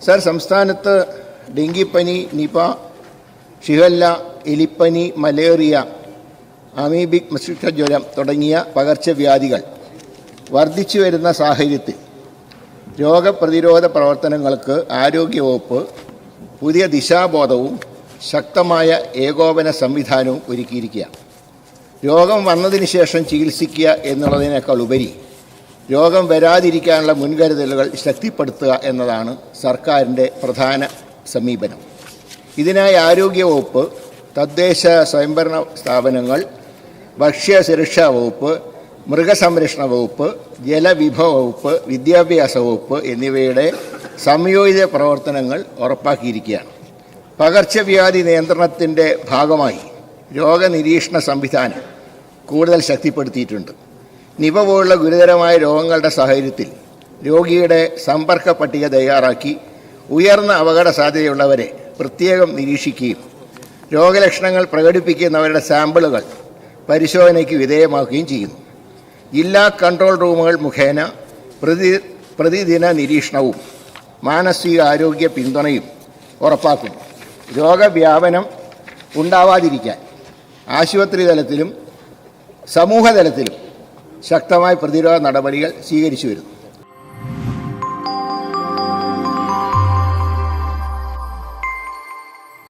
Sir, സംസ്ഥാനത്ത് ഡെങ്കിപ്പനി, Nipah, shigella, എലിപ്പനി, മലേറിയ, അമീബിക് മസ്തിഷ്ക ജ്വരം തുടങ്ങിയ പകർച്ചവ്യാധികൾ വർദ്ധിച്ചു വരുന്ന സാഹചര്യത്തിൽ രോഗപ്രതിരോധ പ്രവർത്തനങ്ങൾക്ക് ആരോഗ്യവകുപ്പ് പുതിയ ദിശാബോധവും ശക്തമായ ഏകോപന സംവിധാനവും ഒരുക്കിയിരിക്കുകയാണ്. രോഗം വന്നതിന് ശേഷം ചികിത്സിക്കുക എന്നുള്ളതിനേക്കാൾ ഉപരി രോഗം വരാതിരിക്കാനുള്ള മുൻകരുതലുകൾ ശക്തിപ്പെടുത്തുക എന്നതാണ് സർക്കാരിൻ്റെ പ്രധാന സമീപനം. ഇതിനായി ആരോഗ്യവകുപ്പ്, തദ്ദേശ സ്വയംഭരണ സ്ഥാപനങ്ങൾ, ഭക്ഷ്യസുരക്ഷാ വകുപ്പ്, മൃഗസംരക്ഷണ വകുപ്പ്, ജലവിഭവ വകുപ്പ്, വിദ്യാഭ്യാസ വകുപ്പ് എന്നിവയുടെ സംയോജിത പ്രവർത്തനങ്ങൾ ഉറപ്പാക്കിയിരിക്കുകയാണ്. പകർച്ചവ്യാധി നിയന്ത്രണത്തിൻ്റെ ഭാഗമായി രോഗനിരീക്ഷണ സംവിധാനം കൂടുതൽ ശക്തിപ്പെടുത്തിയിട്ടുണ്ട്. നിപ പോലുള്ള ഗുരുതരമായ രോഗങ്ങളുടെ സാഹചര്യത്തിൽ രോഗിയുടെ സമ്പർക്ക പട്ടിക തയ്യാറാക്കി ഉയർന്ന അപകട സാധ്യതയുള്ളവരെ പ്രത്യേകം നിരീക്ഷിക്കുകയും രോഗലക്ഷണങ്ങൾ പ്രകടിപ്പിക്കുന്നവരുടെ സാമ്പിളുകൾ പരിശോധനയ്ക്ക് വിധേയമാക്കുകയും ചെയ്യുന്നു. ജില്ലാ കൺട്രോൾ റൂമുകൾ മുഖേന പ്രതിദിന നിരീക്ഷണവും മാനസിക ആരോഗ്യ പിന്തുണയും ഉറപ്പാക്കുന്നു. രോഗവ്യാപനം ഉണ്ടാവാതിരിക്കാൻ ആശുപത്രി തലത്തിലും സമൂഹതലത്തിലും ശക്തമായ പ്രതിരോധ നടപടികൾ സ്വീകരിച്ചു വരുന്നു.